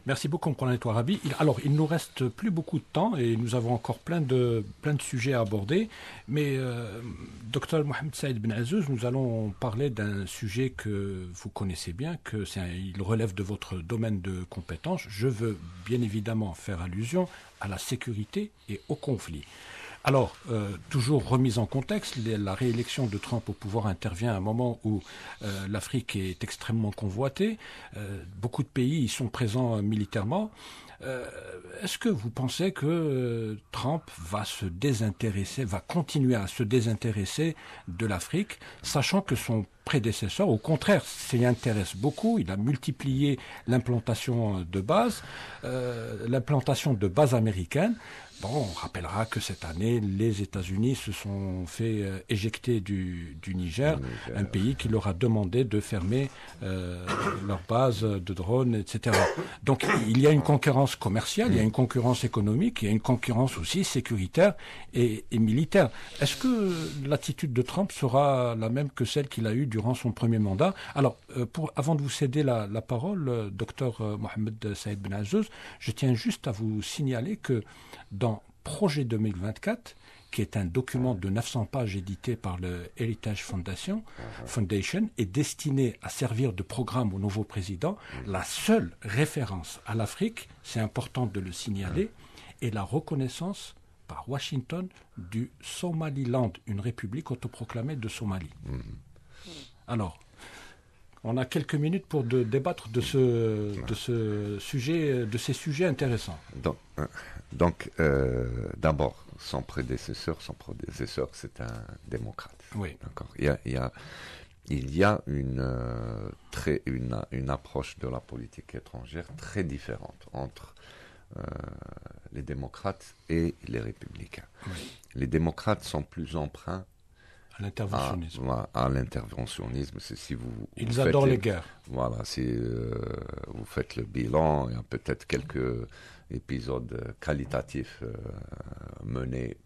Merci beaucoup, Mpolane Touarabi. Alors, il nous reste plus beaucoup de temps et nous avons encore plein de sujets à aborder. Mais, Dr Mohamed Saïd Ben Azouz, nous allons parler d'un sujet que vous connaissez bien, il relève de votre domaine de compétence. Je veux bien évidemment faire allusion à la sécurité et au conflit. Alors, toujours remise en contexte, la réélection de Trump au pouvoir intervient à un moment où l'Afrique est extrêmement convoitée. Beaucoup de pays y sont présents militairement. Est-ce que vous pensez que Trump va continuer à se désintéresser de l'Afrique, sachant que son prédécesseur, au contraire, s'y intéresse beaucoup. Il a multiplié l'implantation de bases américaines. Bon, on rappellera que cette année, les États-Unis se sont fait éjecter du Niger, un pays qui leur a demandé de fermer leurs bases de drones, etc. Donc, il y a une concurrence commerciale, il y a une concurrence économique, il y a une concurrence aussi sécuritaire et militaire. Est-ce que l'attitude de Trump sera la même que celle qu'il a eue durant son premier mandat? Alors, avant de vous céder la parole, docteur Mohamed Saïd Ben Azouz, je tiens juste à vous signaler que dans Projet 2024, qui est un document de 900 pages édité par le Heritage Foundation, est destiné à servir de programme au nouveau président. La seule référence à l'Afrique, c'est important de le signaler, est la reconnaissance par Washington du Somaliland, une république autoproclamée de Somalie. Alors, on a quelques minutes pour débattre de ce sujet, de ces sujets intéressants. Donc d'abord, son prédécesseur, c'est un démocrate. Oui. D'accord. Il y a une approche de la politique étrangère très différente entre les démocrates et les républicains. Oui. Les démocrates sont plus emprunts à l'interventionnisme. À l'interventionnisme, c'est si ils adorent les guerres. Voilà, si vous faites le bilan, il y a peut-être quelques épisodes qualitatifs menés,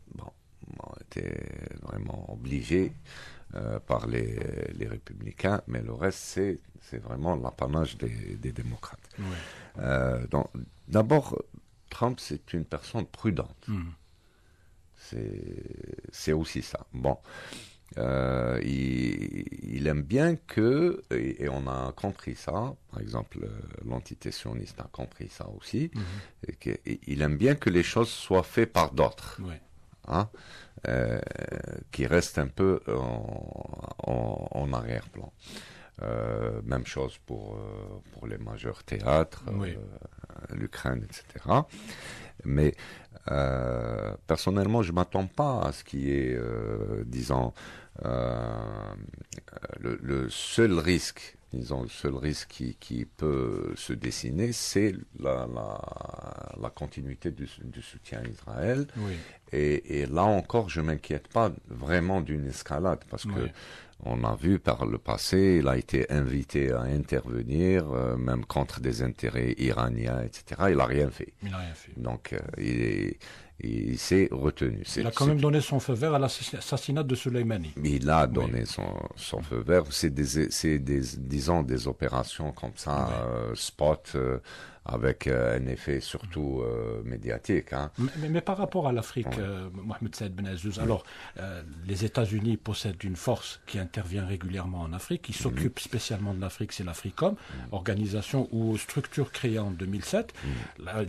étaient vraiment obligés par les républicains, mais le reste, c'est vraiment l'apanage des démocrates. Oui. D'abord, Trump, c'est une personne prudente. C'est aussi ça. Bon. Il aime bien que, et on a compris ça, par exemple, l'entité sioniste a compris ça aussi, il aime bien que les choses soient faites par d'autres. Oui. Hein, qui restent un peu en arrière-plan. Même chose pour les majeurs théâtres, oui. l'Ukraine, etc. Mais personnellement, je ne m'attends pas à ce qui est, disons, le seul risque qui peut se dessiner, c'est la continuité du soutien à Israël. Oui. Et là encore, je ne m'inquiète pas vraiment d'une escalade, parce que on a vu par le passé, il a été invité à intervenir, même contre des intérêts iraniens, etc. Il n'a rien fait. Donc, il s'est retenu. Il a quand même donné son feu vert à l'assassinat de Soleimani. Il a donné son feu vert. C'est disons, des opérations comme ça, spot, avec un effet surtout médiatique. Hein. Mais par rapport à l'Afrique, Mohamed Saïd Ben Azouz, alors les États-Unis possèdent une force qui intervient régulièrement en Afrique, qui s'occupe spécialement de l'Afrique, c'est l'AFRICOM, organisation ou structure créée en 2007.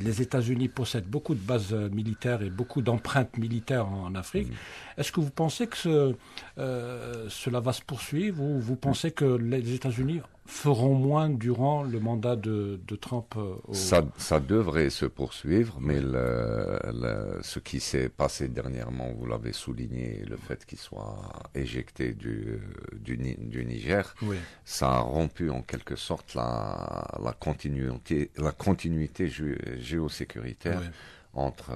Les États-Unis possèdent beaucoup de bases militaires et beaucoup d'empreintes militaires en Afrique. Est-ce que vous pensez que cela va se poursuivre, ou vous pensez que les États-Unis feront moins durant le mandat de Trump Ça devrait se poursuivre, mais ce qui s'est passé dernièrement, vous l'avez souligné, le fait qu'il soit éjecté du Niger, ça a rompu en quelque sorte la continuité géosécuritaire entre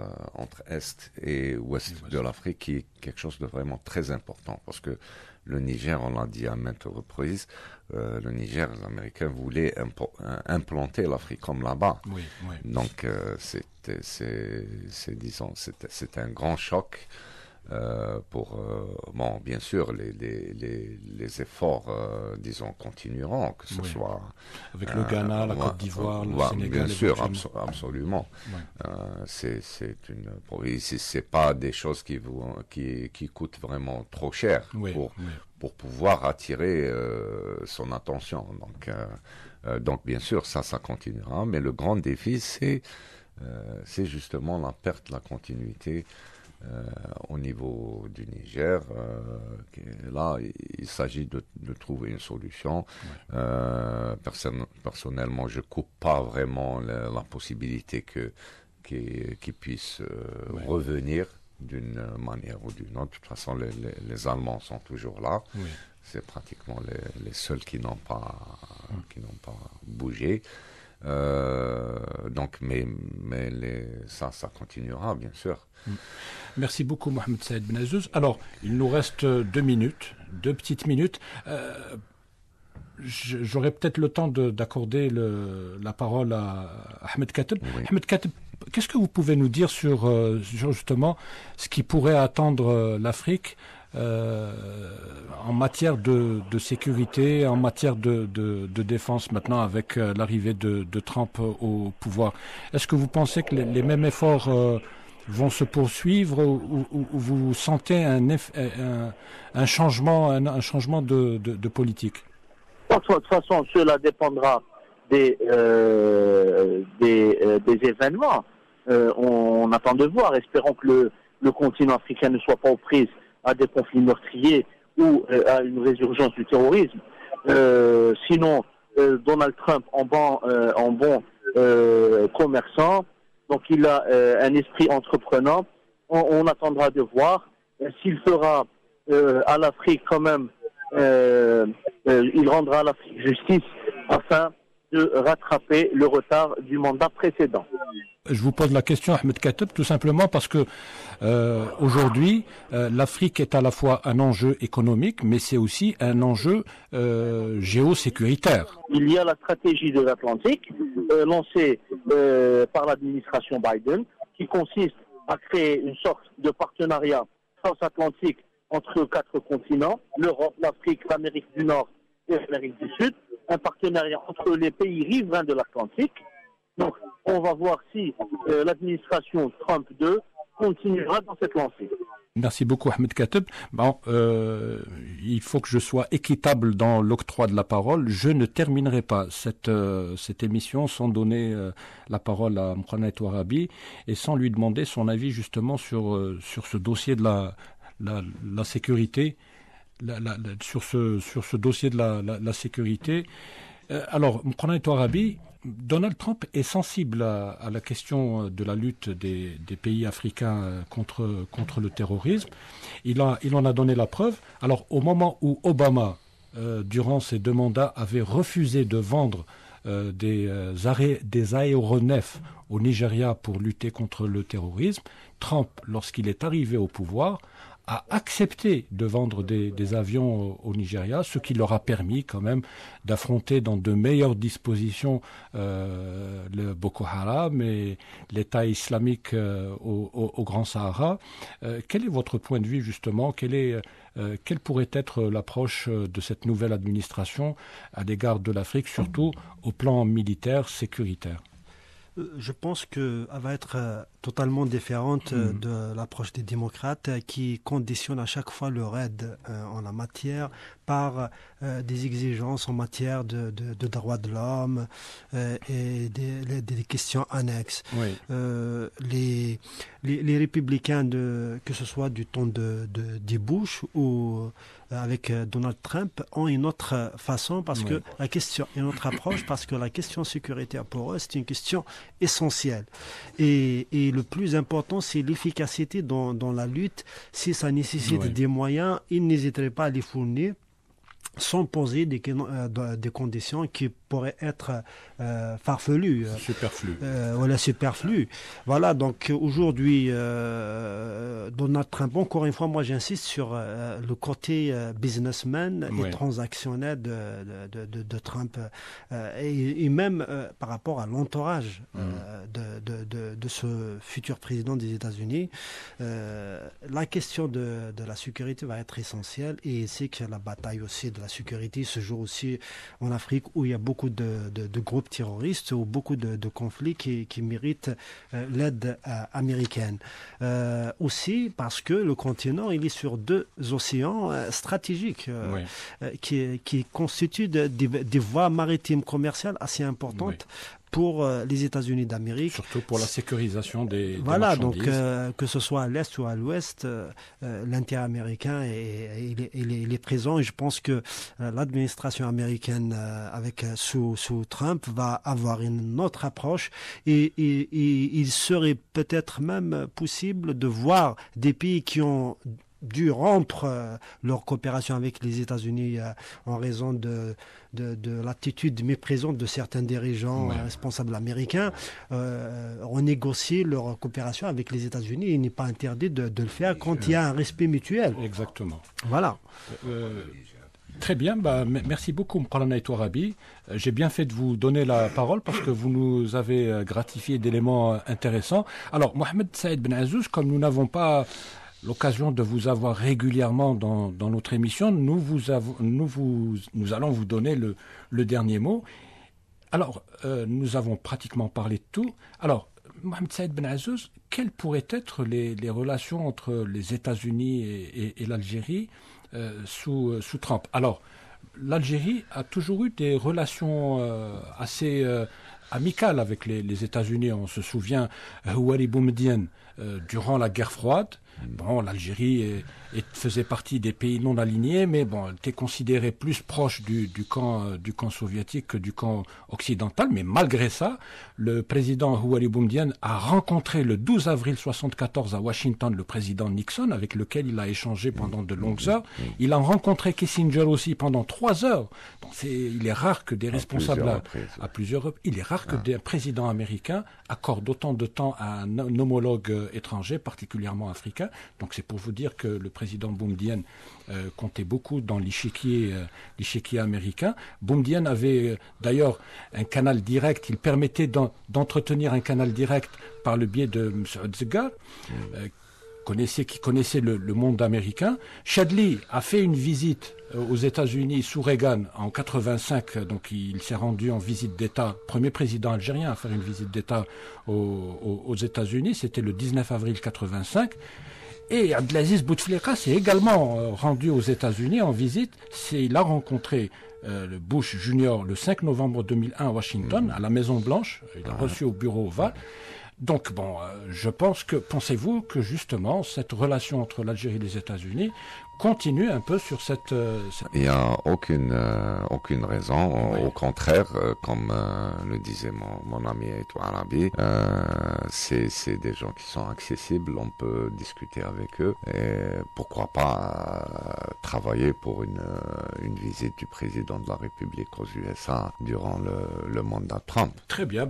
Est et Ouest de l'Afrique, qui est quelque chose de vraiment très important, parce que le Niger, on l'a dit à maintes reprises, le Niger, les Américains voulaient implanter l'AFRICOM là-bas. Donc, c'est un grand choc pour, bien sûr, les efforts, disons, continueront, que ce soit... Avec le Ghana, la Côte d'Ivoire, le Sénégal... Bien sûr, absolument. C'est pas des choses qui coûtent vraiment trop cher pour pouvoir attirer son attention. Donc, bien sûr, ça continuera, mais le grand défi, c'est justement la perte de la continuité au niveau du Niger. Là, il s'agit de trouver une solution. Personnellement, je ne coupe pas vraiment la possibilité qu'il puisse revenir d'une manière ou d'une autre. De toute façon, les Allemands sont toujours là. C'est pratiquement les seuls qui n'ont pas bougé. Donc, mais ça continuera, bien sûr. Merci beaucoup, Mohamed Saïd Ben Azouz. Alors, il nous reste 2 petites minutes. J'aurai peut-être le temps d'accorder la parole à Ahmed Kateb. Ahmed Kateb, qu'est-ce que vous pouvez nous dire sur justement ce qui pourrait attendre l'Afrique en matière de sécurité, en matière de défense maintenant avec l'arrivée de Trump au pouvoir? Est-ce que vous pensez que les mêmes efforts vont se poursuivre, ou vous sentez un changement de politique? De toute façon, cela dépendra des événements. On attend de voir. Espérons que le continent africain ne soit pas aux prises à des conflits meurtriers ou à une résurgence du terrorisme. Sinon, Donald Trump en bon commerçant, donc il a un esprit entreprenant. On attendra de voir s'il fera à l'Afrique quand même, il rendra à l'Afrique justice afin de rattraper le retard du mandat précédent. Je vous pose la question, Ahmed Kateb, tout simplement parce que aujourd'hui, l'Afrique est à la fois un enjeu économique, mais c'est aussi un enjeu géosécuritaire. Il y a la stratégie de l'Atlantique, lancée par l'administration Biden, qui consiste à créer une sorte de partenariat transatlantique entre 4 continents, l'Europe, l'Afrique, l'Amérique du Nord et l'Amérique du Sud, un partenariat entre les pays riverains de l'Atlantique. Donc, on va voir si l'administration Trump 2 continuera dans cette lancée. Merci beaucoup, Ahmed Kateb. Bon, il faut que je sois équitable dans l'octroi de la parole. Je ne terminerai pas cette émission sans donner la parole à Moukhana Touarabi et sans lui demander son avis justement sur ce dossier de la sécurité, sur ce dossier de la sécurité. Alors, Moukhana Touarabi, Donald Trump est sensible à la question de la lutte des pays africains contre le terrorisme. Il en a donné la preuve. Alors, au moment où Obama, durant ses 2 mandats, avait refusé de vendre des aéronefs au Nigeria pour lutter contre le terrorisme, Trump, lorsqu'il est arrivé au pouvoir, a accepté de vendre des avions au Nigeria, ce qui leur a permis quand même d'affronter dans de meilleures dispositions le Boko Haram et l'État islamique au Grand Sahara. Quel est votre point de vue justement ? Quelle pourrait être l'approche de cette nouvelle administration à l'égard de l'Afrique, surtout au plan militaire, sécuritaire ? Je pense qu'elle va être totalement différente de l'approche des démocrates qui conditionnent à chaque fois leur aide en la matière par des exigences en matière de droits de l'homme et des questions annexes. Oui. Les républicains, que ce soit du temps de Bush ou avec Donald Trump, ont une autre façon parce que la question, une autre approche parce que la question sécuritaire pour eux, c'est une question essentielle. Et le plus important, c'est l'efficacité dans la lutte. Si ça nécessite des moyens, ils n'hésiteraient pas à les fournir sans poser des conditions qui pourraient être farfelues. Superflues. Voilà, donc aujourd'hui, Donald Trump, encore une fois, moi j'insiste sur le côté businessman et transactionnel de Trump et même par rapport à l'entourage de ce futur président des États-Unis. La question de la sécurité va être essentielle et c'est que la bataille aussi de la sécurité se joue aussi en Afrique où il y a beaucoup de groupes terroristes ou beaucoup de conflits qui méritent l'aide américaine. Aussi parce que le continent il est sur 2 océans stratégiques qui constituent des voies maritimes commerciales assez importantes pour les États-Unis d'Amérique. Surtout pour la sécurisation des marchandises. Donc que ce soit à l'Est ou à l'Ouest, l'intérêt américain il est présent et je pense que l'administration américaine sous Trump va avoir une autre approche et il serait peut-être même possible de voir des pays qui ont dû rompre leur coopération avec les États-Unis en raison de l'attitude méprisante de certains dirigeants responsables américains, renégocier leur coopération avec les États-Unis. Il n'est pas interdit de le faire quand il y a un respect mutuel. Exactement. Voilà. Très bien, merci beaucoup Moukhana Touarabi. J'ai bien fait de vous donner la parole parce que vous nous avez gratifié d'éléments intéressants. Alors, Mohamed Saïd Ben Azouz, comme nous n'avons pas l'occasion de vous avoir régulièrement dans notre émission, nous allons vous donner le dernier mot. Alors, nous avons pratiquement parlé de tout. Alors, Mohamed Saïd Ben Azouz, quelles pourraient être les relations entre les États-Unis et l'Algérie sous Trump? Alors, l'Algérie a toujours eu des relations assez amicales avec les États-Unis. On se souvient Houari Boumediene durant la guerre froide. Bon, l'Algérie faisait partie des pays non alignés, mais bon, elle était considérée plus proche du camp soviétique que du camp occidental. Mais malgré ça, le président Houari Boumedienne a rencontré le 12 avril 1974 à Washington le président Nixon, avec lequel il a échangé pendant de longues heures. Il a rencontré Kissinger aussi pendant 3 heures. Donc il est rare que des responsables à plusieurs reprises, il est rare que des présidents américains accordent autant de temps à un homologue étranger, particulièrement africain. Donc c'est pour vous dire que le président Boumedienne comptait beaucoup dans l'échiquier américain. Boumedienne avait d'ailleurs un canal direct, il permettait d'entretenir un canal direct par le biais de M. Otzgar, qui connaissait le monde américain. Chadli a fait une visite aux États-Unis sous Reagan en 85, donc il s'est rendu en visite d'État, premier président algérien à faire une visite d'État aux États-Unis, c'était le 19 avril 85. Et Abdelaziz Bouteflika s'est également rendu aux États-Unis en visite. Il a rencontré le Bush Junior le 5 novembre 2001 à Washington, à la Maison-Blanche. Il a reçu au bureau ovale. Donc, bon, pensez-vous que justement, cette relation entre l'Algérie et les États-Unis continue un peu sur cette... Il n'y a aucune raison. Oui. Au contraire, comme le disait mon ami Aïtou Arabi, c'est des gens qui sont accessibles, on peut discuter avec eux. Et pourquoi pas travailler pour une visite du président de la République aux USA durant le mandat Trump. Très bien,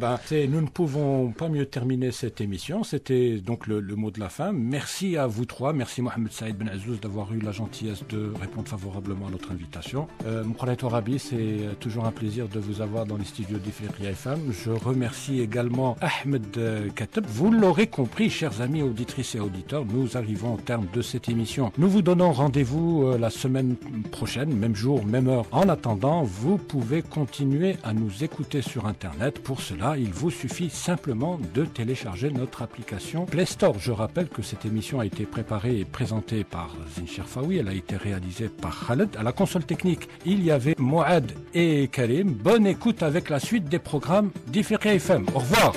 nous ne pouvons pas mieux terminer cette émission. C'était donc le mot de la fin. Merci à vous trois. Merci Mohamed Saïd Ben Azouz d'avoir eu la gentillesse de répondre favorablement à notre invitation. Moukhalet Arabi, c'est toujours un plaisir de vous avoir dans les studios d'Ifriqiya FM. Je remercie également Ahmed Kateb. Vous l'aurez compris, chers amis auditrices et auditeurs, nous arrivons au terme de cette émission. Nous vous donnons rendez-vous la semaine prochaine, même jour, même heure. En attendant, vous pouvez continuer à nous écouter sur Internet. Pour cela, il vous suffit simplement de télécharger notre application Play Store. Je rappelle que cette émission a été préparée et présentée par Zine Cherfaoui. Elle a été réalisée par Khaled. À la console technique, il y avait Mouad et Karim. Bonne écoute avec la suite des programmes d'Ifriqiya FM. Au revoir.